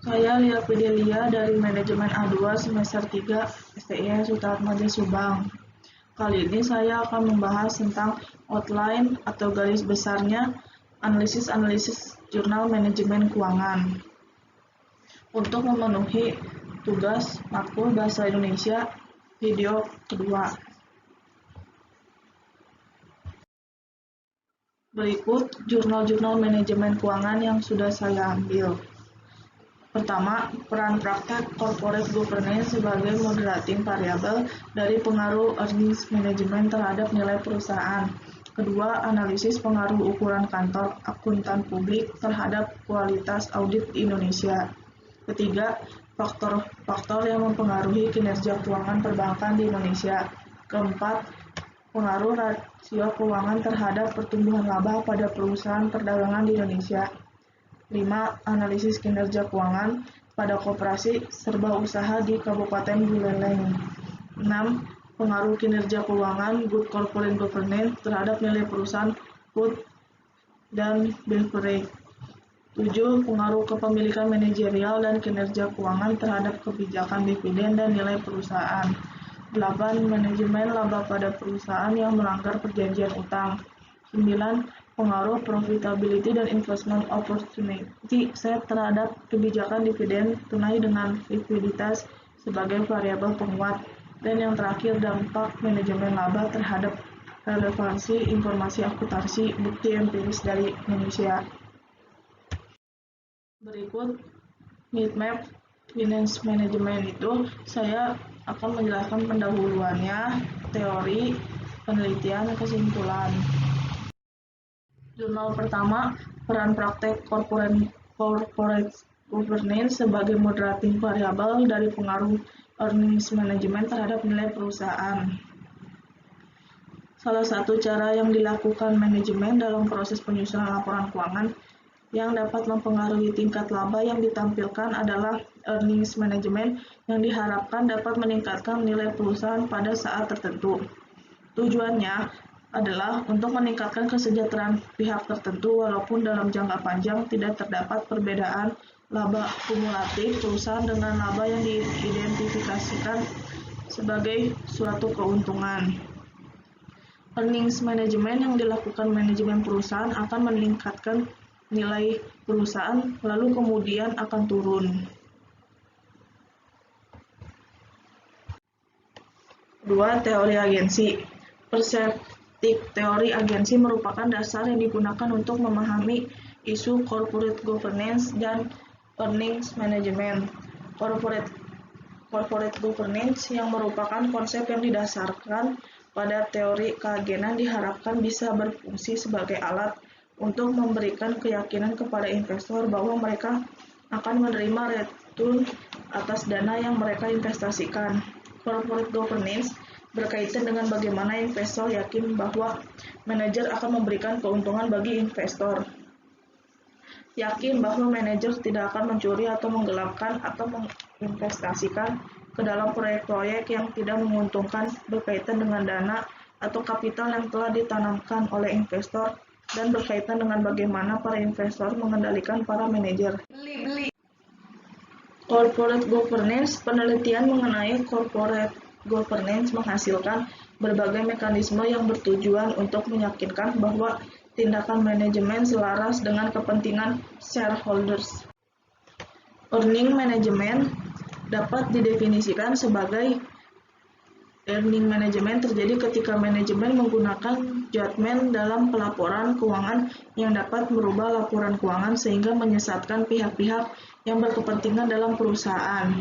Saya Lia Fidelia dari Manajemen A2 semester 3 STI Sutatmaja Subang. Kali ini saya akan membahas tentang outline atau garis besarnya analisis jurnal manajemen keuangan. Untuk memenuhi tugas matkul Bahasa Indonesia video kedua. Berikut jurnal-jurnal manajemen keuangan yang sudah saya ambil. Pertama, peran praktek corporate governance sebagai moderating variabel dari pengaruh earnings management terhadap nilai perusahaan. Kedua, analisis pengaruh ukuran kantor akuntan publik terhadap kualitas audit di Indonesia. Ketiga, faktor-faktor yang mempengaruhi kinerja keuangan perbankan di Indonesia. Keempat, pengaruh rasio keuangan terhadap pertumbuhan laba pada perusahaan perdagangan di Indonesia. 5. Analisis kinerja keuangan pada koperasi serba usaha di Kabupaten Buleleng. 6. Pengaruh kinerja keuangan good corporate governance terhadap nilai perusahaan food dan beverage. 7. Pengaruh kepemilikan manajerial dan kinerja keuangan terhadap kebijakan dividen dan nilai perusahaan. 8. Manajemen laba pada perusahaan yang melanggar perjanjian utang. 9. Pengaruh profitability dan investment opportunity set terhadap kebijakan dividen tunai dengan likuiditas sebagai variabel penguat. Dan yang terakhir, dampak manajemen laba terhadap relevansi informasi akuntansi bukti empiris dari Indonesia. Berikut map finance management itu saya akan menjelaskan pendahuluannya, teori, penelitian, dan kesimpulan. Jurnal pertama, peran praktek corporate governance sebagai moderating variabel dari pengaruh earnings management terhadap nilai perusahaan. Salah satu cara yang dilakukan manajemen dalam proses penyusunan laporan keuangan yang dapat mempengaruhi tingkat laba yang ditampilkan adalah earnings management yang diharapkan dapat meningkatkan nilai perusahaan pada saat tertentu. Tujuannya adalah untuk meningkatkan kesejahteraan pihak tertentu walaupun dalam jangka panjang tidak terdapat perbedaan laba kumulatif perusahaan dengan laba yang diidentifikasikan sebagai suatu keuntungan. Earnings management yang dilakukan manajemen perusahaan akan meningkatkan nilai perusahaan lalu kemudian akan turun. 2. Teori agensi. Perspektif teori agensi merupakan dasar yang digunakan untuk memahami isu corporate governance dan earnings management. Corporate governance yang merupakan konsep yang didasarkan pada teori keagenan diharapkan bisa berfungsi sebagai alat untuk memberikan keyakinan kepada investor bahwa mereka akan menerima return atas dana yang mereka investasikan. Corporate governance berkaitan dengan bagaimana investor yakin bahwa manajer akan memberikan keuntungan bagi investor. Yakin bahwa manajer tidak akan mencuri atau menggelapkan atau menginvestasikan ke dalam proyek-proyek yang tidak menguntungkan berkaitan dengan dana atau kapital yang telah ditanamkan oleh investor dan berkaitan dengan bagaimana para investor mengendalikan para manajer. Corporate governance. Penelitian mengenai corporate governance menghasilkan berbagai mekanisme yang bertujuan untuk meyakinkan bahwa tindakan manajemen selaras dengan kepentingan shareholders. Earning management dapat didefinisikan sebagai earning management terjadi ketika manajemen menggunakan judgement dalam pelaporan keuangan yang dapat merubah laporan keuangan sehingga menyesatkan pihak-pihak yang berkepentingan dalam perusahaan.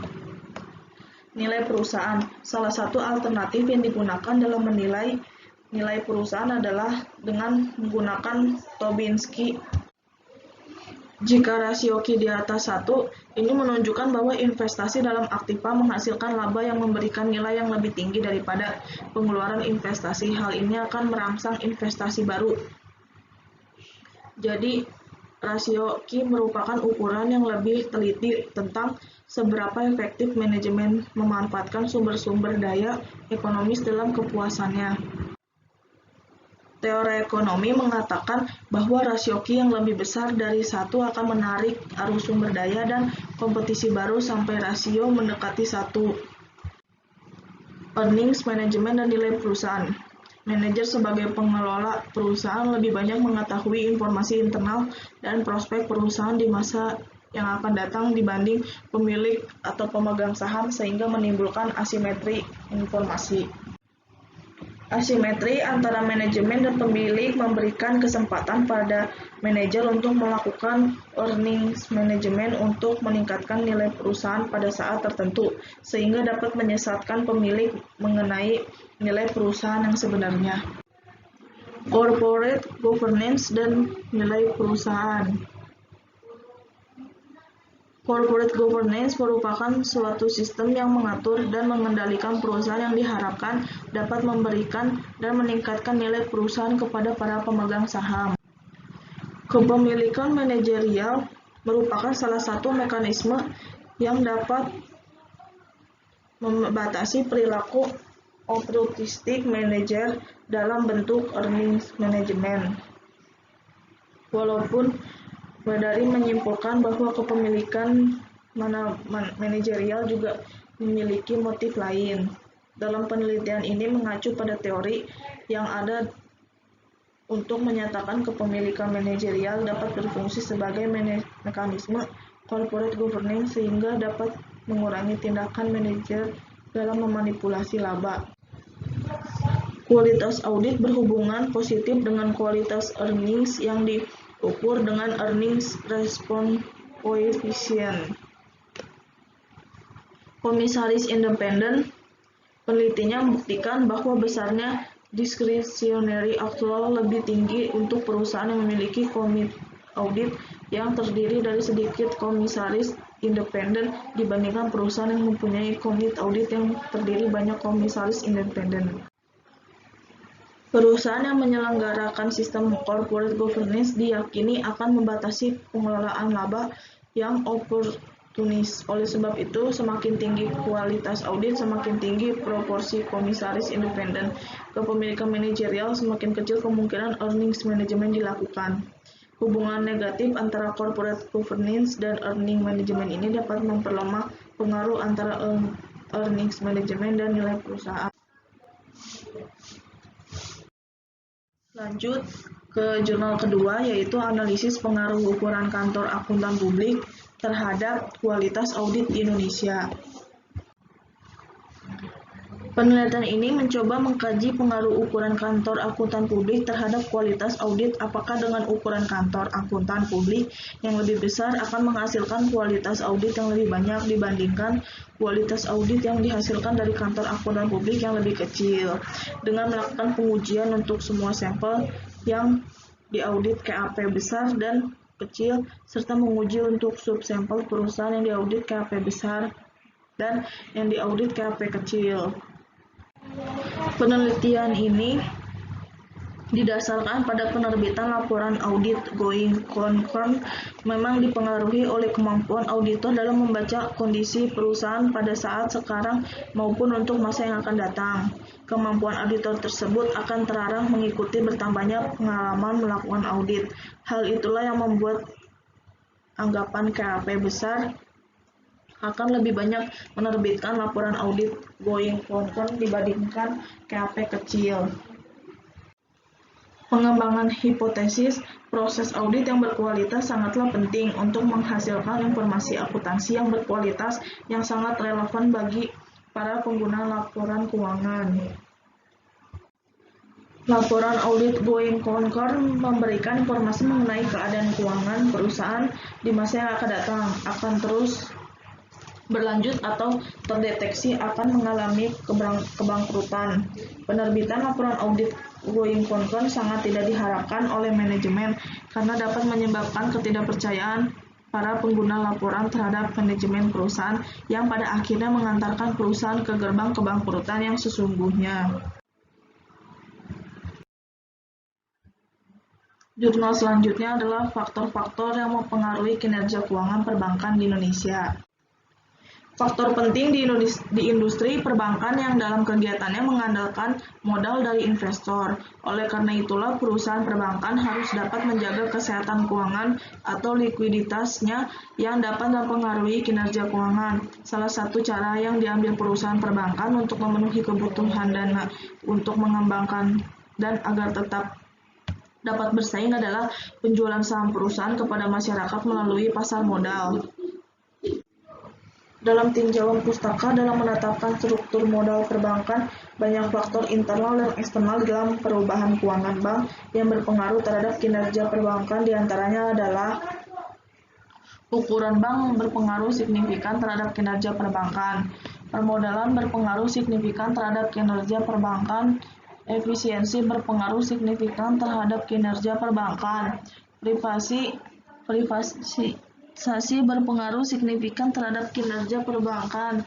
Nilai perusahaan. Salah satu alternatif yang digunakan dalam menilai nilai perusahaan adalah dengan menggunakan Tobinski. Jika rasio Q di atas 1, ini menunjukkan bahwa investasi dalam aktiva menghasilkan laba yang memberikan nilai yang lebih tinggi daripada pengeluaran investasi. Hal ini akan merangsang investasi baru. Jadi, rasio Q merupakan ukuran yang lebih teliti tentang seberapa efektif manajemen memanfaatkan sumber-sumber daya ekonomis dalam kepuasannya. Teori ekonomi mengatakan bahwa rasio Q yang lebih besar dari 1 akan menarik arus sumber daya dan kompetisi baru sampai rasio mendekati 1. Earnings, manajemen, dan nilai perusahaan. Manajer sebagai pengelola perusahaan lebih banyak mengetahui informasi internal dan prospek perusahaan di masa yang akan datang dibanding pemilik atau pemegang saham sehingga menimbulkan asimetri informasi. Asimetri antara manajemen dan pemilik memberikan kesempatan pada manajer untuk melakukan earnings management untuk meningkatkan nilai perusahaan pada saat tertentu, sehingga dapat menyesatkan pemilik mengenai nilai perusahaan yang sebenarnya. Corporate governance dan nilai perusahaan. Corporate governance merupakan suatu sistem yang mengatur dan mengendalikan perusahaan yang diharapkan dapat memberikan dan meningkatkan nilai perusahaan kepada para pemegang saham. Kepemilikan manajerial merupakan salah satu mekanisme yang dapat membatasi perilaku opportunistic manajer dalam bentuk earnings management. Walaupun Badari menyimpulkan bahwa kepemilikan manajerial juga memiliki motif lain. Dalam penelitian ini mengacu pada teori yang ada untuk menyatakan kepemilikan manajerial dapat berfungsi sebagai mekanisme corporate governance sehingga dapat mengurangi tindakan manajer dalam memanipulasi laba. Kualitas audit berhubungan positif dengan kualitas earnings yang diukur dengan earnings response coefficient. Komisaris independen, penelitinya membuktikan bahwa besarnya discretionary actual lebih tinggi untuk perusahaan yang memiliki komite audit yang terdiri dari sedikit komisaris independen dibandingkan perusahaan yang mempunyai komite audit yang terdiri banyak komisaris independen. Perusahaan yang menyelenggarakan sistem corporate governance diyakini akan membatasi pengelolaan laba yang oportunis. Oleh sebab itu, semakin tinggi kualitas audit, semakin tinggi proporsi komisaris independen. Kepemilikan manajerial, semakin kecil kemungkinan earnings management dilakukan. Hubungan negatif antara corporate governance dan earning management ini dapat memperlemah pengaruh antara earnings management dan nilai perusahaan. Lanjut ke jurnal kedua, yaitu analisis pengaruh ukuran kantor akuntan publik terhadap kualitas audit di Indonesia. Penelitian ini mencoba mengkaji pengaruh ukuran kantor akuntan publik terhadap kualitas audit. Apakah dengan ukuran kantor akuntan publik yang lebih besar akan menghasilkan kualitas audit yang lebih banyak dibandingkan kualitas audit yang dihasilkan dari kantor akuntan publik yang lebih kecil. Dengan melakukan pengujian untuk semua sampel yang diaudit KAP besar dan kecil, serta menguji untuk subsampel perusahaan yang diaudit KAP besar dan yang diaudit KAP kecil. Penelitian ini didasarkan pada penerbitan laporan audit going concern memang dipengaruhi oleh kemampuan auditor dalam membaca kondisi perusahaan pada saat sekarang maupun untuk masa yang akan datang. Kemampuan auditor tersebut akan terarah mengikuti bertambahnya pengalaman melakukan audit. Hal itulah yang membuat anggapan KAP besar akan lebih banyak menerbitkan laporan audit going concern dibandingkan KAP kecil. Pengembangan hipotesis proses audit yang berkualitas sangatlah penting untuk menghasilkan informasi akuntansi yang berkualitas yang sangat relevan bagi para pengguna laporan keuangan. Laporan audit going concern memberikan informasi mengenai keadaan keuangan perusahaan di masa yang akan datang, akan terus berlanjut atau terdeteksi akan mengalami kebangkrutan. Penerbitan laporan audit going concern sangat tidak diharapkan oleh manajemen karena dapat menyebabkan ketidakpercayaan para pengguna laporan terhadap manajemen perusahaan yang pada akhirnya mengantarkan perusahaan ke gerbang kebangkrutan yang sesungguhnya. Jurnal selanjutnya adalah faktor-faktor yang mempengaruhi kinerja keuangan perbankan di Indonesia. faktor penting di industri perbankan yang dalam kegiatannya mengandalkan modal dari investor. Oleh karena itulah, perusahaan perbankan harus dapat menjaga kesehatan keuangan atau likuiditasnya yang dapat mempengaruhi kinerja keuangan. Salah satu cara yang diambil perusahaan perbankan untuk memenuhi kebutuhan dana untuk mengembangkan dan agar tetap dapat bersaing adalah penjualan saham perusahaan kepada masyarakat melalui pasar modal. Dalam tinjauan pustaka dalam menetapkan struktur modal perbankan, banyak faktor internal dan eksternal dalam perubahan keuangan bank yang berpengaruh terhadap kinerja perbankan. Di antaranya adalah ukuran bank berpengaruh signifikan terhadap kinerja perbankan. Permodalan berpengaruh signifikan terhadap kinerja perbankan. Efisiensi berpengaruh signifikan terhadap kinerja perbankan. Privatisasi berpengaruh signifikan terhadap kinerja perbankan.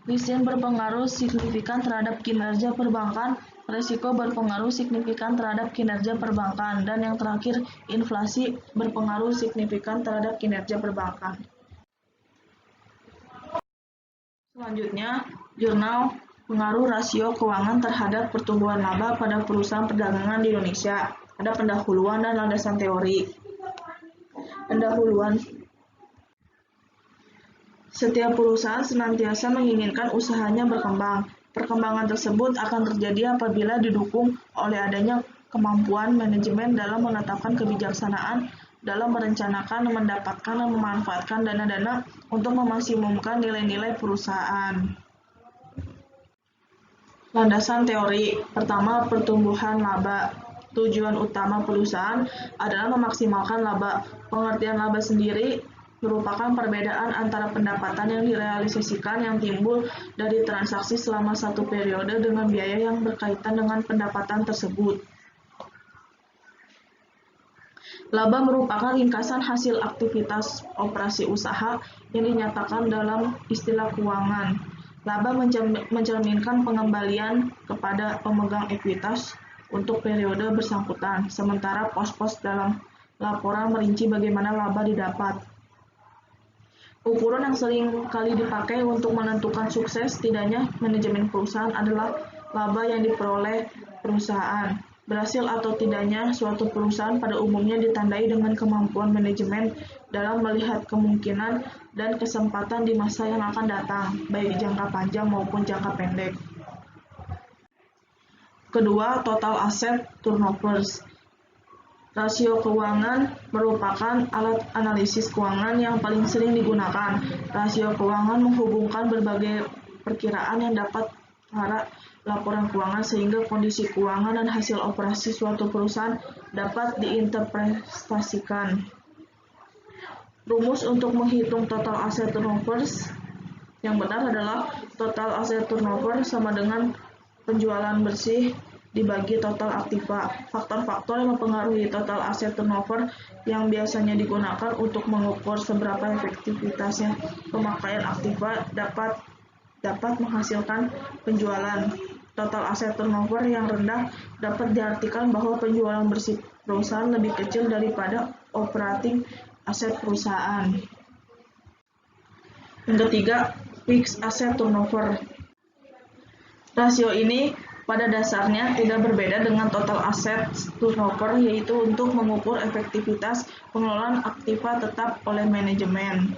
Listen berpengaruh signifikan terhadap kinerja perbankan. Risiko berpengaruh signifikan terhadap kinerja perbankan. Dan yang terakhir, inflasi berpengaruh signifikan terhadap kinerja perbankan. Selanjutnya, jurnal pengaruh rasio keuangan terhadap pertumbuhan laba pada perusahaan perdagangan di Indonesia. Ada pendahuluan dan landasan teori. Pendahuluan. Setiap perusahaan senantiasa menginginkan usahanya berkembang. Perkembangan tersebut akan terjadi apabila didukung oleh adanya kemampuan manajemen dalam menetapkan kebijaksanaan dalam merencanakan, mendapatkan, dan memanfaatkan dana-dana untuk memaksimumkan nilai-nilai perusahaan. Landasan teori. Pertama, pertumbuhan laba. Tujuan utama perusahaan adalah memaksimalkan laba. Pengertian laba sendiri merupakan perbedaan antara pendapatan yang direalisasikan yang timbul dari transaksi selama satu periode dengan biaya yang berkaitan dengan pendapatan tersebut. Laba merupakan ringkasan hasil aktivitas operasi usaha yang dinyatakan dalam istilah keuangan. Laba mencerminkan pengembalian kepada pemegang ekuitas untuk periode bersangkutan, sementara pos-pos dalam laporan merinci bagaimana laba didapat. Ukuran yang sering kali dipakai untuk menentukan sukses tidaknya manajemen perusahaan adalah laba yang diperoleh perusahaan. Berhasil atau tidaknya suatu perusahaan pada umumnya ditandai dengan kemampuan manajemen dalam melihat kemungkinan dan kesempatan di masa yang akan datang, baik jangka panjang maupun jangka pendek. Kedua, total asset turnover. Rasio keuangan merupakan alat analisis keuangan yang paling sering digunakan. Rasio keuangan menghubungkan berbagai perkiraan yang dapat para laporan keuangan sehingga kondisi keuangan dan hasil operasi suatu perusahaan dapat diinterpretasikan. Rumus untuk menghitung total asset turnover yang benar adalah total asset turnover sama dengan penjualan bersih dibagi total aktiva. Faktor-faktor yang mempengaruhi total asset turnover yang biasanya digunakan untuk mengukur seberapa efektivitasnya pemakaian aktiva dapat menghasilkan penjualan. Total aset turnover yang rendah dapat diartikan bahwa penjualan bersih perusahaan lebih kecil daripada operating aset perusahaan. Yang ketiga, fixed asset turnover. Rasio ini pada dasarnya tidak berbeda dengan total asset turnover, yaitu untuk mengukur efektivitas pengelolaan aktiva tetap oleh manajemen.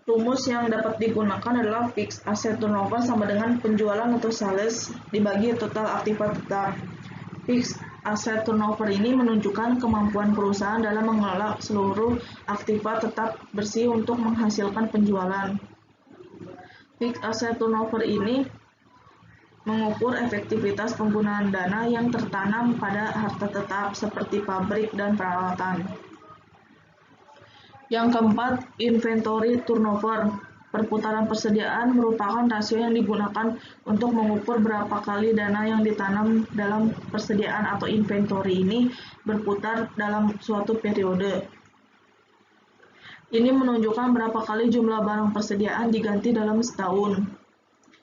Rumus yang dapat digunakan adalah fixed asset turnover sama dengan penjualan atau sales dibagi total aktiva tetap. Fixed asset turnover ini menunjukkan kemampuan perusahaan dalam mengelola seluruh aktiva tetap bersih untuk menghasilkan penjualan. Fixed asset turnover ini mengukur efektivitas penggunaan dana yang tertanam pada harta tetap seperti pabrik dan peralatan. Yang keempat, inventory turnover. Perputaran persediaan merupakan rasio yang digunakan untuk mengukur berapa kali dana yang ditanam dalam persediaan atau inventory ini berputar dalam suatu periode. Ini menunjukkan berapa kali jumlah barang persediaan diganti dalam setahun.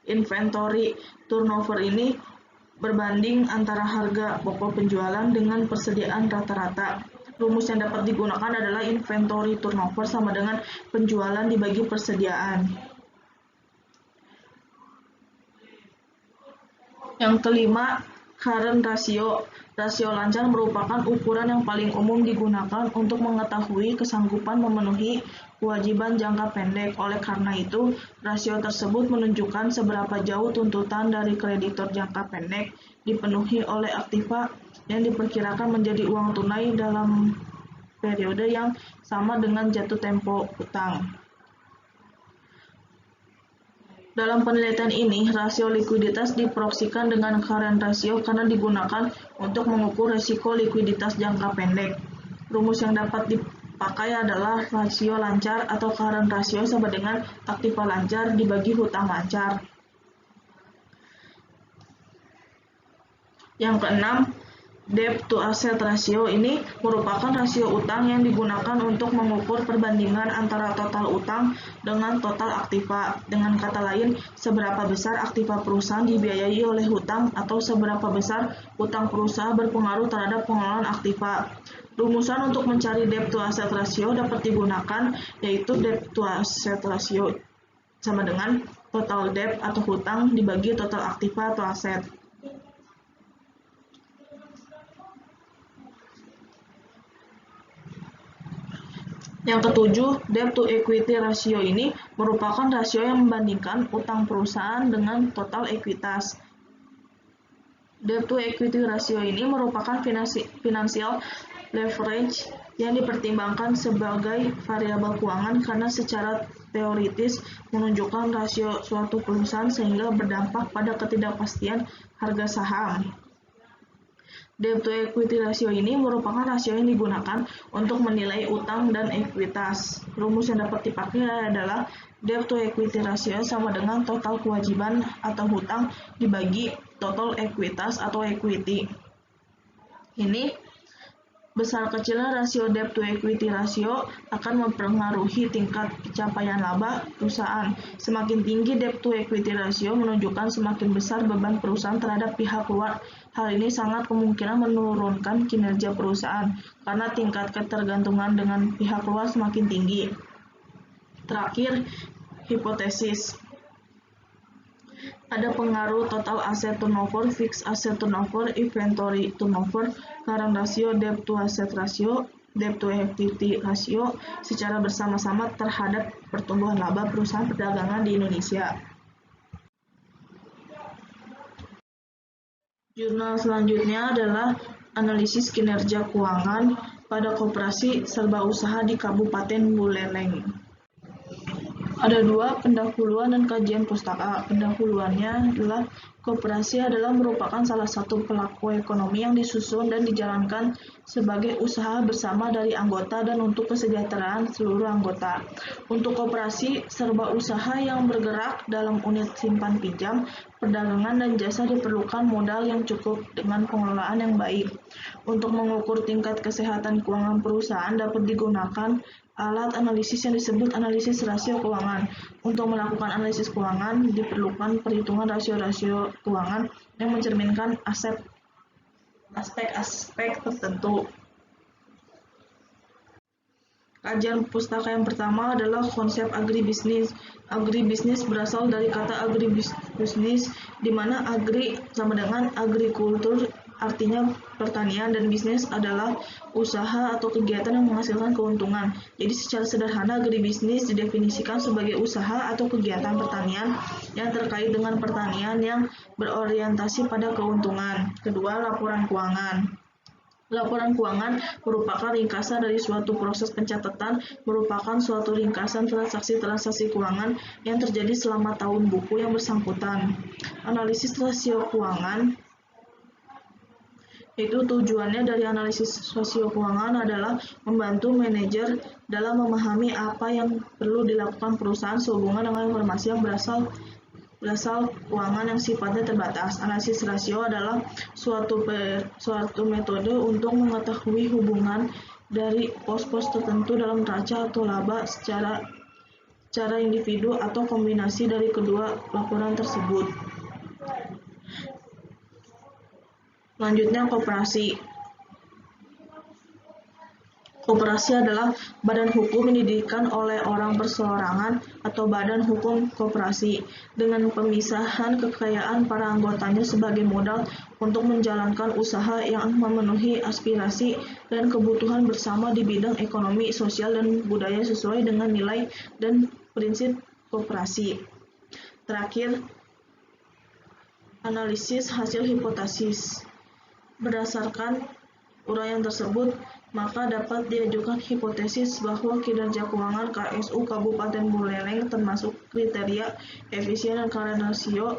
Inventory turnover ini berbanding antara harga pokok penjualan dengan persediaan rata-rata. Rumus yang dapat digunakan adalah inventory turnover sama dengan penjualan dibagi persediaan. Yang kelima, current ratio. Rasio lancar merupakan ukuran yang paling umum digunakan untuk mengetahui kesanggupan memenuhi kewajiban jangka pendek. Oleh karena itu, rasio tersebut menunjukkan seberapa jauh tuntutan dari kreditor jangka pendek dipenuhi oleh aktiva yang diperkirakan menjadi uang tunai dalam periode yang sama dengan jatuh tempo utang. Dalam penelitian ini, rasio likuiditas diproyeksikan dengan current ratio karena digunakan untuk mengukur risiko likuiditas jangka pendek. Rumus yang dapat dipakai adalah rasio lancar atau current ratio sama dengan aktiva lancar dibagi hutang lancar. Yang keenam, debt to asset ratio ini merupakan rasio utang yang digunakan untuk mengukur perbandingan antara total utang dengan total aktiva. Dengan kata lain, seberapa besar aktiva perusahaan dibiayai oleh hutang atau seberapa besar hutang perusahaan berpengaruh terhadap pengelolaan aktiva. Rumusan untuk mencari debt to asset ratio dapat digunakan, yaitu debt to asset ratio sama dengan total debt atau hutang dibagi total aktiva atau aset. Yang ketujuh, debt to equity ratio ini merupakan rasio yang membandingkan utang perusahaan dengan total ekuitas. Debt to equity ratio ini merupakan financial leverage yang dipertimbangkan sebagai variabel keuangan karena secara teoritis menunjukkan rasio suatu perusahaan sehingga berdampak pada ketidakpastian harga saham. Debt to equity ratio ini merupakan rasio yang digunakan untuk menilai utang dan ekuitas. Rumus yang dapat dipakai adalah debt to equity ratio sama dengan total kewajiban atau hutang dibagi total ekuitas atau equity. Ini besar kecilnya rasio debt to equity ratio akan mempengaruhi tingkat pencapaian laba perusahaan. Semakin tinggi debt to equity ratio menunjukkan semakin besar beban perusahaan terhadap pihak luar. Hal ini sangat kemungkinan menurunkan kinerja perusahaan karena tingkat ketergantungan dengan pihak luar semakin tinggi. Terakhir, hipotesis. Ada pengaruh total asset turnover, fixed asset turnover, inventory turnover, current ratio, debt to asset ratio, debt to equity ratio secara bersama-sama terhadap pertumbuhan laba perusahaan perdagangan di Indonesia. Jurnal selanjutnya adalah analisis kinerja keuangan pada koperasi serba usaha di Kabupaten Buleleng. Ada dua, pendahuluan dan kajian pustaka. Pendahuluannya adalah koperasi adalah merupakan salah satu pelaku ekonomi yang disusun dan dijalankan sebagai usaha bersama dari anggota dan untuk kesejahteraan seluruh anggota. Untuk koperasi serba usaha yang bergerak dalam unit simpan pinjam, perdagangan dan jasa diperlukan modal yang cukup dengan pengelolaan yang baik. Untuk mengukur tingkat kesehatan keuangan perusahaan dapat digunakan alat analisis yang disebut analisis rasio keuangan. Untuk melakukan analisis keuangan diperlukan perhitungan rasio-rasio keuangan yang mencerminkan aspek-aspek tertentu. Kajian pustaka yang pertama adalah konsep agribisnis. Agribisnis berasal dari kata agribisnis, di mana agri sama dengan agrikultur, artinya pertanian, dan bisnis adalah usaha atau kegiatan yang menghasilkan keuntungan. Jadi secara sederhana agribisnis didefinisikan sebagai usaha atau kegiatan pertanian yang terkait dengan pertanian yang berorientasi pada keuntungan. Kedua, laporan keuangan. Laporan keuangan merupakan ringkasan dari suatu proses pencatatan, merupakan suatu ringkasan transaksi-transaksi keuangan yang terjadi selama tahun buku yang bersangkutan. Analisis rasio keuangan, itu tujuannya dari analisis rasio keuangan adalah membantu manajer dalam memahami apa yang perlu dilakukan perusahaan sehubungan dengan informasi yang berasal keuangan yang sifatnya terbatas. Analisis rasio adalah suatu metode untuk mengetahui hubungan dari pos-pos tertentu dalam neraca atau laba secara individu atau kombinasi dari kedua laporan tersebut. Selanjutnya, koperasi. Koperasi adalah badan hukum yang didirikan oleh orang perseorangan atau badan hukum koperasi dengan pemisahan kekayaan para anggotanya sebagai modal untuk menjalankan usaha yang memenuhi aspirasi dan kebutuhan bersama di bidang ekonomi, sosial, dan budaya sesuai dengan nilai dan prinsip koperasi. Terakhir, analisis hasil hipotesis. Berdasarkan uraian tersebut, maka dapat diajukan hipotesis bahwa kinerja keuangan KSU Kabupaten Buleleng termasuk kriteria efisien dan current ratio,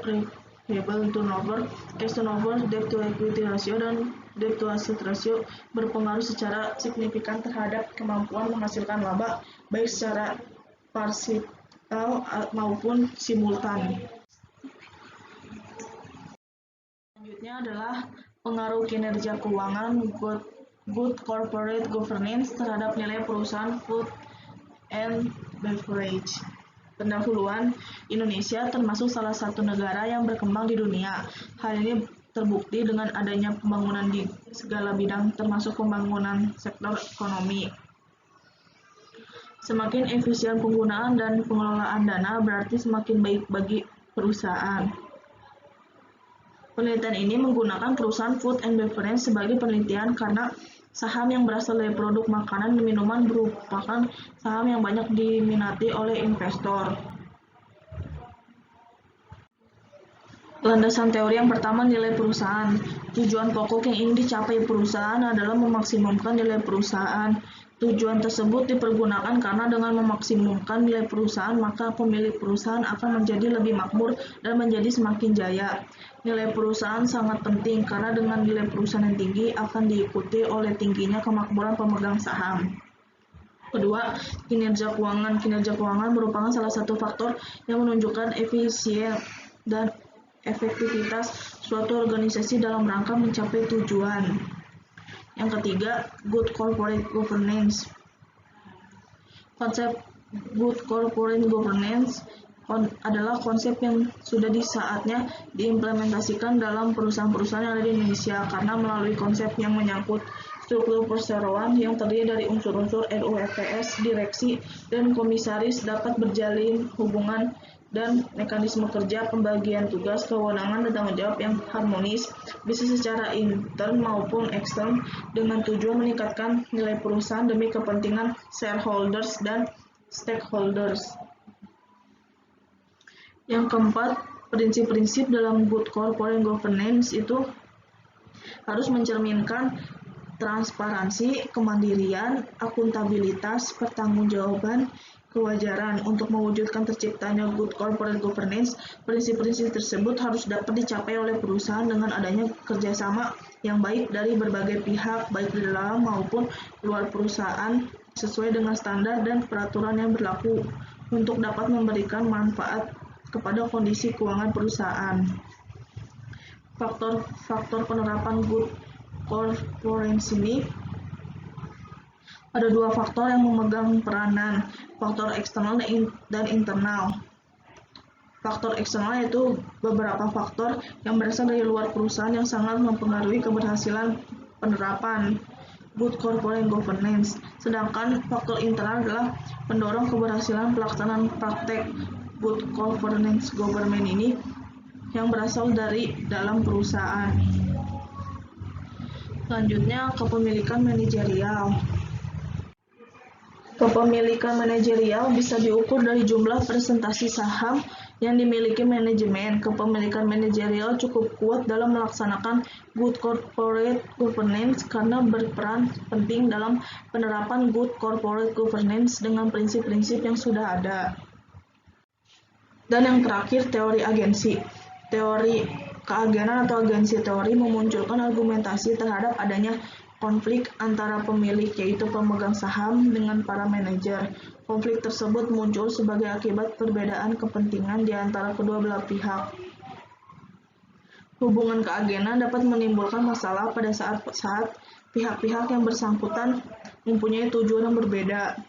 repayable turnover, cash turnover, debt to equity ratio, dan debt to asset ratio berpengaruh secara signifikan terhadap kemampuan menghasilkan laba baik secara parsial maupun simultan. Selanjutnya adalah pengaruh kinerja keuangan good corporate governance terhadap nilai perusahaan food and beverage. Pendahuluan, Indonesia termasuk salah satu negara yang berkembang di dunia. Hal ini terbukti dengan adanya pembangunan di segala bidang termasuk pembangunan sektor ekonomi. Semakin efisien penggunaan dan pengelolaan dana berarti semakin baik bagi perusahaan. Penelitian ini menggunakan perusahaan food and beverage sebagai penelitian karena saham yang berasal dari produk makanan dan minuman merupakan saham yang banyak diminati oleh investor. Landasan teori yang pertama, nilai perusahaan. Tujuan pokok yang ingin dicapai perusahaan adalah memaksimumkan nilai perusahaan. Tujuan tersebut dipergunakan karena dengan memaksimumkan nilai perusahaan, maka pemilik perusahaan akan menjadi lebih makmur dan menjadi semakin jaya. Nilai perusahaan sangat penting karena dengan nilai perusahaan yang tinggi akan diikuti oleh tingginya kemakmuran pemegang saham. Kedua, kinerja keuangan. Kinerja keuangan merupakan salah satu faktor yang menunjukkan efisien dan efektivitas suatu organisasi dalam rangka mencapai tujuan. Yang ketiga, good corporate governance. Konsep good corporate governance adalah konsep yang sudah di saatnya diimplementasikan dalam perusahaan-perusahaan yang ada di Indonesia karena melalui konsep yang menyangkut struktur perseroan yang terdiri dari unsur-unsur RUFPS, direksi, dan komisaris dapat berjalin hubungan dan mekanisme kerja, pembagian tugas, kewenangan, dan tanggung jawab yang harmonis, bisa secara intern maupun ekstern, dengan tujuan meningkatkan nilai perusahaan demi kepentingan shareholders dan stakeholders. Yang keempat, prinsip-prinsip dalam good corporate governance itu harus mencerminkan transparansi, kemandirian, akuntabilitas, pertanggungjawaban, kewajaran. Untuk mewujudkan terciptanya good corporate governance, prinsip-prinsip tersebut harus dapat dicapai oleh perusahaan dengan adanya kerjasama yang baik dari berbagai pihak, baik di dalam maupun luar perusahaan, sesuai dengan standar dan peraturan yang berlaku untuk dapat memberikan manfaat kepada kondisi keuangan perusahaan. Faktor penerapan good corporate ini ada dua faktor yang memegang peranan, faktor eksternal dan internal. Faktor eksternal yaitu beberapa faktor yang berasal dari luar perusahaan yang sangat mempengaruhi keberhasilan penerapan good corporate governance. Sedangkan faktor internal adalah pendorong keberhasilan pelaksanaan praktek good corporate governance ini yang berasal dari dalam perusahaan. Selanjutnya, kepemilikan manajerial. Kepemilikan manajerial bisa diukur dari jumlah presentasi saham yang dimiliki manajemen. Kepemilikan manajerial cukup kuat dalam melaksanakan good corporate governance karena berperan penting dalam penerapan good corporate governance dengan prinsip-prinsip yang sudah ada. Dan yang terakhir, teori agensi. Teori keagenan atau agensi teori memunculkan argumentasi terhadap adanya konflik antara pemilik, yaitu pemegang saham, dengan para manajer. Konflik tersebut muncul sebagai akibat perbedaan kepentingan di antara kedua belah pihak. Hubungan keagenan dapat menimbulkan masalah pada saat pihak-pihak yang bersangkutan mempunyai tujuan yang berbeda.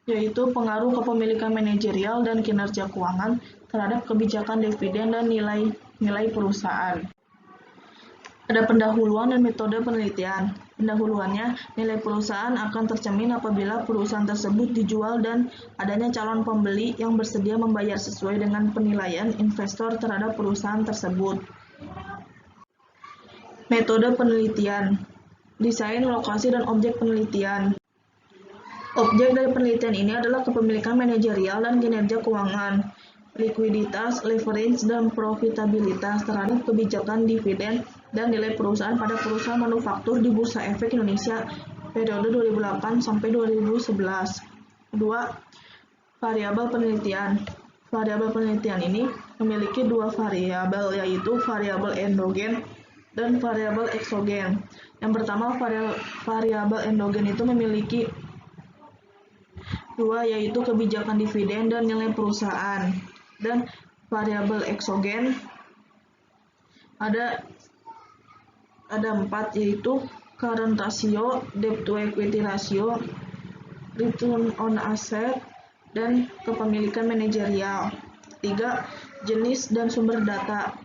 yaitu pengaruh kepemilikan manajerial dan kinerja keuangan terhadap kebijakan dividen dan nilai perusahaan. Ada pendahuluan dan metode penelitian. Pendahuluannya, nilai perusahaan akan tercermin apabila perusahaan tersebut dijual dan adanya calon pembeli yang bersedia membayar sesuai dengan penilaian investor terhadap perusahaan tersebut. Metode penelitian. Desain, lokasi, dan objek penelitian. Objek dari penelitian ini adalah kepemilikan manajerial dan kinerja keuangan, likuiditas, leverage, dan profitabilitas terhadap kebijakan dividen dan nilai perusahaan pada perusahaan manufaktur di Bursa Efek Indonesia periode 2008 sampai 2011. Kedua, variabel penelitian. Variabel penelitian ini memiliki dua variabel, yaitu variabel endogen dan variabel eksogen. Yang pertama, variabel endogen itu memiliki dua, yaitu kebijakan dividen dan nilai perusahaan. Dan variabel eksogen ada 4, yaitu current ratio, debt to equity ratio, return on asset, dan kepemilikan manajerial. 3. Jenis dan sumber data.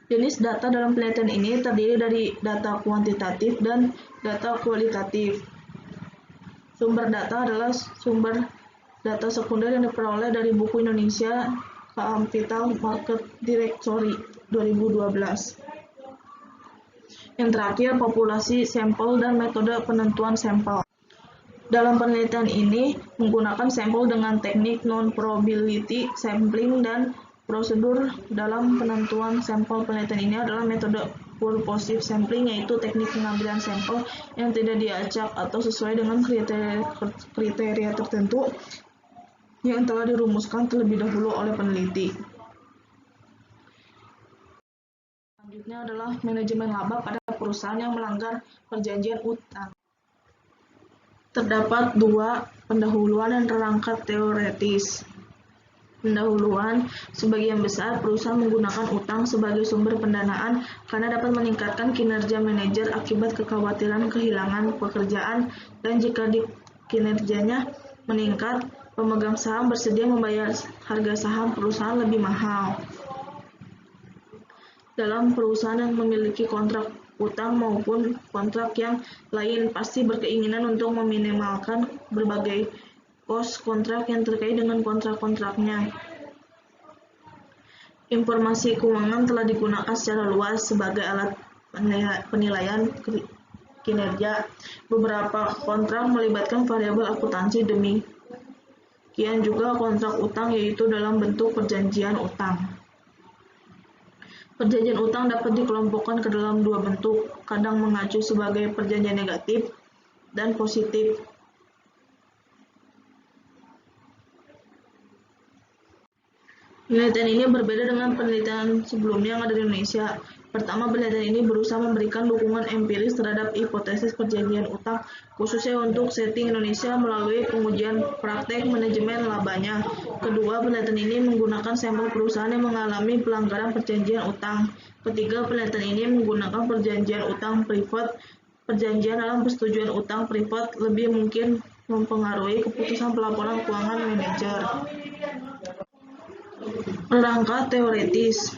Jenis data dalam penelitian ini terdiri dari data kuantitatif dan data kualitatif. Sumber data adalah sumber data sekunder yang diperoleh dari buku Indonesia Capital Market Directory 2012. Yang terakhir, populasi sampel dan metode penentuan sampel. Dalam penelitian ini menggunakan sampel dengan teknik non-probability sampling, dan prosedur dalam penentuan sampel penelitian ini adalah metode purposive sampling, yaitu teknik pengambilan sampel yang tidak diacak atau sesuai dengan kriteria tertentu yang telah dirumuskan terlebih dahulu oleh peneliti. Selanjutnya adalah manajemen laba pada perusahaan yang melanggar perjanjian utang. Terdapat dua pendahuluan dan rangka teoretis. Pendahuluan, sebagian besar perusahaan menggunakan utang sebagai sumber pendanaan karena dapat meningkatkan kinerja manajer akibat kekhawatiran kehilangan pekerjaan, dan jika kinerjanya meningkat, pemegang saham bersedia membayar harga saham perusahaan lebih mahal. Dalam perusahaan yang memiliki kontrak utang maupun kontrak yang lain pasti berkeinginan untuk meminimalkan berbagai kos kontrak yang terkait dengan kontrak-kontraknya. Informasi keuangan telah digunakan secara luas sebagai alat penilaian kinerja. Beberapa kontrak melibatkan variabel akuntansi, demikian juga kontrak utang, yaitu dalam bentuk perjanjian utang. Perjanjian utang dapat dikelompokkan ke dalam dua bentuk, kadang mengacu sebagai perjanjian negatif dan positif. Penelitian ini berbeda dengan penelitian sebelumnya yang ada di Indonesia. Pertama, penelitian ini berusaha memberikan dukungan empiris terhadap hipotesis perjanjian utang, khususnya untuk setting Indonesia melalui pengujian praktek manajemen labanya. Kedua, penelitian ini menggunakan sampel perusahaan yang mengalami pelanggaran perjanjian utang. Ketiga, penelitian ini menggunakan perjanjian utang privat. Perjanjian dalam persetujuan utang privat lebih mungkin mempengaruhi keputusan pelaporan keuangan manajer. Rangka teoretis.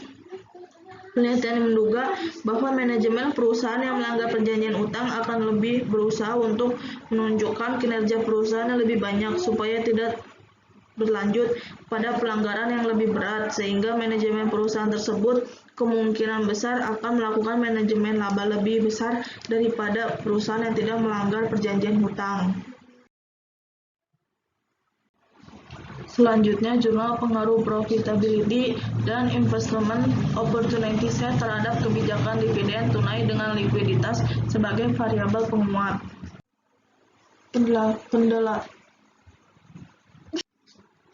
Penelitian menduga bahwa manajemen perusahaan yang melanggar perjanjian utang akan lebih berusaha untuk menunjukkan kinerja perusahaan yang lebih banyak supaya tidak berlanjut pada pelanggaran yang lebih berat, sehingga manajemen perusahaan tersebut kemungkinan besar akan melakukan manajemen laba lebih besar daripada perusahaan yang tidak melanggar perjanjian utang. Selanjutnya, jurnal pengaruh profitability dan investment opportunity set terhadap kebijakan dividen tunai dengan likuiditas sebagai variabel penguat.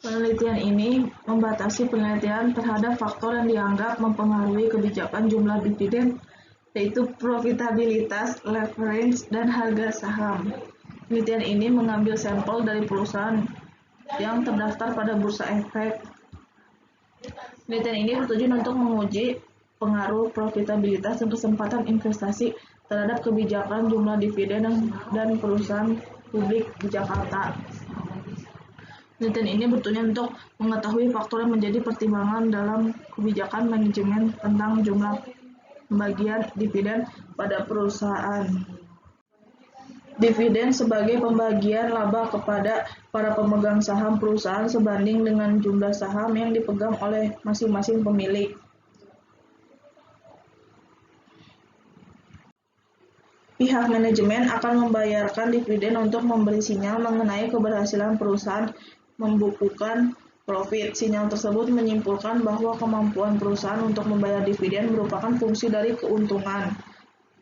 Penelitian ini membatasi penelitian terhadap faktor yang dianggap mempengaruhi kebijakan jumlah dividen, yaitu profitabilitas, leverage, dan harga saham. Penelitian ini mengambil sampel dari perusahaan yang terdaftar pada Bursa Efek. Penelitian ini bertujuan untuk menguji pengaruh profitabilitas dan kesempatan investasi terhadap kebijakan jumlah dividen dan perusahaan Publik di Jakarta. Penelitian ini bertujuan untuk mengetahui faktor yang menjadi pertimbangan dalam kebijakan manajemen tentang jumlah pembagian dividen pada perusahaan. Dividen sebagai pembagian laba kepada para pemegang saham perusahaan sebanding dengan jumlah saham yang dipegang oleh masing-masing pemilik. Pihak manajemen akan membayarkan dividen untuk memberi sinyal mengenai keberhasilan perusahaan membukukan profit. Sinyal tersebut menyimpulkan bahwa kemampuan perusahaan untuk membayar dividen merupakan fungsi dari keuntungan.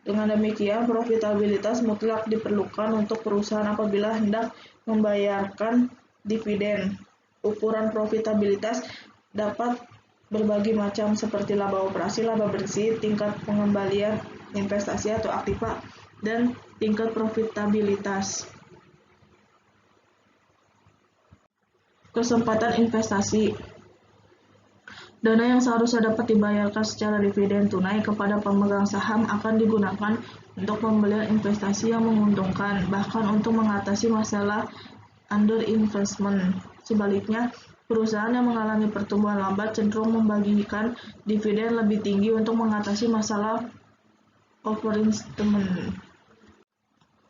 Dengan demikian, profitabilitas mutlak diperlukan untuk perusahaan apabila hendak membayarkan dividen. Ukuran profitabilitas dapat berbagai macam seperti laba operasi, laba bersih, tingkat pengembalian investasi atau aktiva, dan tingkat profitabilitas. Kesempatan investasi. Dana yang seharusnya dapat dibayarkan secara dividen tunai kepada pemegang saham akan digunakan untuk pembelian investasi yang menguntungkan, bahkan untuk mengatasi masalah underinvestment. Sebaliknya, perusahaan yang mengalami pertumbuhan lambat cenderung membagikan dividen lebih tinggi untuk mengatasi masalah overinvestment.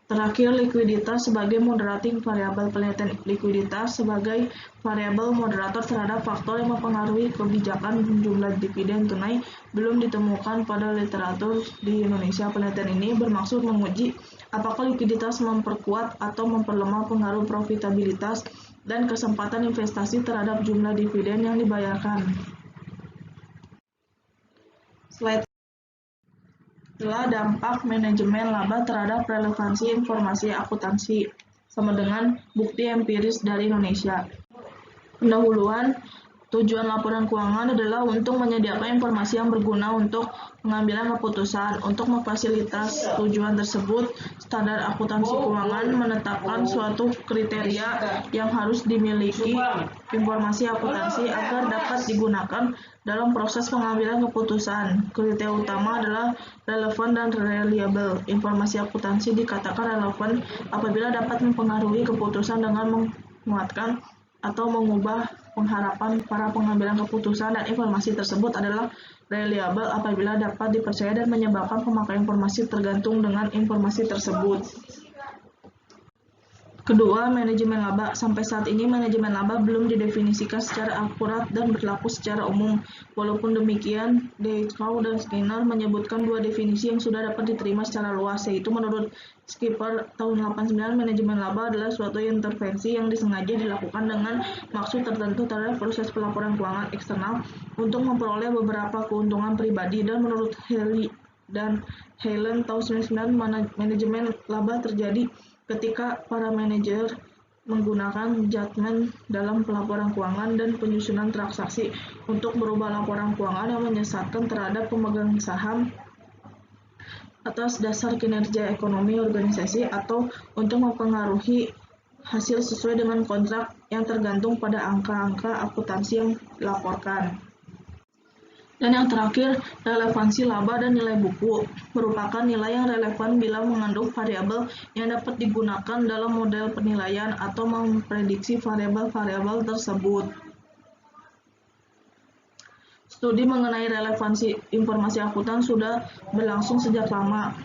Terakhir, likuiditas sebagai moderating variabel. Penelitian likuiditas sebagai variabel moderator terhadap faktor yang mempengaruhi kebijakan jumlah dividen tunai belum ditemukan pada literatur di Indonesia. Penelitian ini bermaksud menguji apakah likuiditas memperkuat atau memperlemah pengaruh profitabilitas dan kesempatan investasi terhadap jumlah dividen yang dibayarkan. Slide adalah dampak manajemen laba terhadap relevansi informasi akuntansi, sama dengan bukti empiris dari Indonesia. Pendahuluan, tujuan laporan keuangan adalah untuk menyediakan informasi yang berguna untuk pengambilan keputusan. Untuk memfasilitasi tujuan tersebut, standar akuntansi keuangan menetapkan suatu kriteria yang harus dimiliki informasi akuntansi agar dapat digunakan dalam proses pengambilan keputusan. Kriteria utama adalah relevan dan reliable. Informasi akuntansi dikatakan relevan apabila dapat mempengaruhi keputusan dengan menguatkan atau mengubah pengharapan para pengambilan keputusan, dan informasi tersebut adalah reliable apabila dapat dipercaya dan menyebabkan pemakaian informasi tergantung dengan informasi tersebut. Kedua, manajemen laba. Sampai saat ini, manajemen laba belum didefinisikan secara akurat dan berlaku secara umum. Walaupun demikian, Deichau dan Skinner menyebutkan dua definisi yang sudah dapat diterima secara luas, yaitu menurut Skipper tahun 89, manajemen laba adalah suatu intervensi yang disengaja dilakukan dengan maksud tertentu terhadap proses pelaporan keuangan eksternal untuk memperoleh beberapa keuntungan pribadi, dan menurut Haley dan Helen tahun 99, manajemen laba terjadi ketika para manajer menggunakan judgement dalam pelaporan keuangan dan penyusunan transaksi untuk merubah laporan keuangan yang menyesatkan terhadap pemegang saham atas dasar kinerja ekonomi organisasi atau untuk mempengaruhi hasil sesuai dengan kontrak yang tergantung pada angka-angka akuntansi yang dilaporkan. Dan yang terakhir, relevansi laba dan nilai buku merupakan nilai yang relevan bila mengandung variabel yang dapat digunakan dalam model penilaian atau memprediksi variabel-variabel tersebut. Studi mengenai relevansi informasi akuntan sudah berlangsung sejak lama.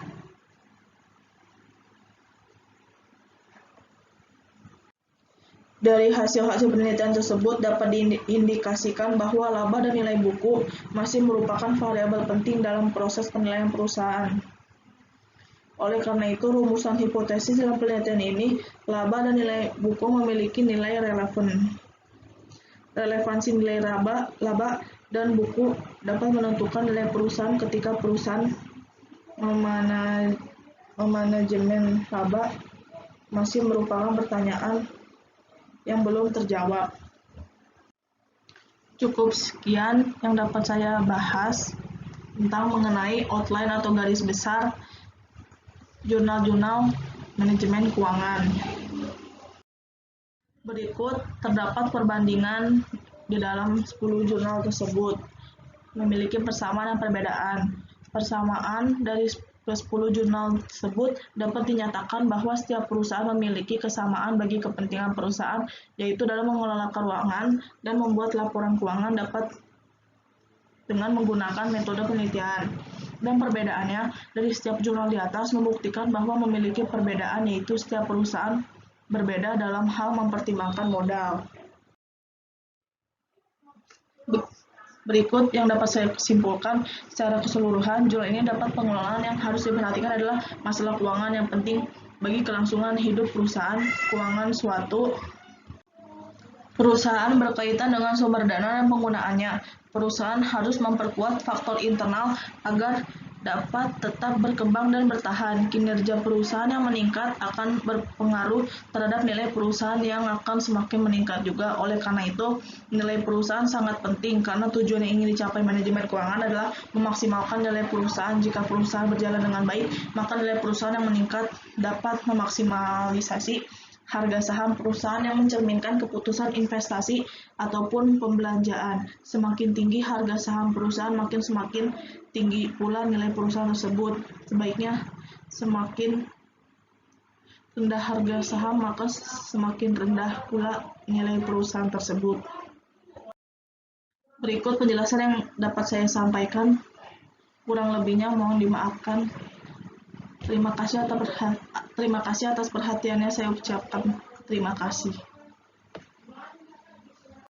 Dari hasil-hasil penelitian tersebut dapat diindikasikan bahwa laba dan nilai buku masih merupakan variabel penting dalam proses penilaian perusahaan. Oleh karena itu, rumusan hipotesis dalam penelitian ini, laba dan nilai buku memiliki nilai relevan. Relevansi nilai laba dan buku dapat menentukan nilai perusahaan ketika perusahaan memanajemen laba masih merupakan pertanyaan yang belum terjawab. Cukup sekian yang dapat saya bahas tentang mengenai outline atau garis besar jurnal-jurnal manajemen keuangan. Berikut terdapat perbandingan di dalam 10 jurnal tersebut, memiliki persamaan dan perbedaan. Persamaan dari ke-10 jurnal tersebut dapat dinyatakan bahwa setiap perusahaan memiliki kesamaan bagi kepentingan perusahaan, yaitu dalam mengelola keuangan dan membuat laporan keuangan dapat dengan menggunakan metode penelitian. Dan perbedaannya dari setiap jurnal di atas membuktikan bahwa memiliki perbedaan, yaitu setiap perusahaan berbeda dalam hal mempertimbangkan modal. Berikut yang dapat saya simpulkan secara keseluruhan, jurnal ini dapat pengelolaan yang harus diperhatikan adalah masalah keuangan yang penting bagi kelangsungan hidup perusahaan. Keuangan suatu perusahaan berkaitan dengan sumber dana dan penggunaannya. Perusahaan harus memperkuat faktor internal agar dapat tetap berkembang dan bertahan. Kinerja perusahaan yang meningkat akan berpengaruh terhadap nilai perusahaan yang akan semakin meningkat juga. Oleh karena itu, nilai perusahaan sangat penting karena tujuan yang ingin dicapai manajemen keuangan adalah memaksimalkan nilai perusahaan. Jika perusahaan berjalan dengan baik, maka nilai perusahaan yang meningkat dapat memaksimalisasi harga saham perusahaan yang mencerminkan keputusan investasi ataupun pembelanjaan. Semakin tinggi harga saham perusahaan, semakin tinggi pula nilai perusahaan tersebut. Sebaiknya semakin rendah harga saham, maka semakin rendah pula nilai perusahaan tersebut. Berikut penjelasan yang dapat saya sampaikan. Kurang lebihnya mohon dimaafkan. Terima kasih atas perhatiannya, saya ucapkan terima kasih.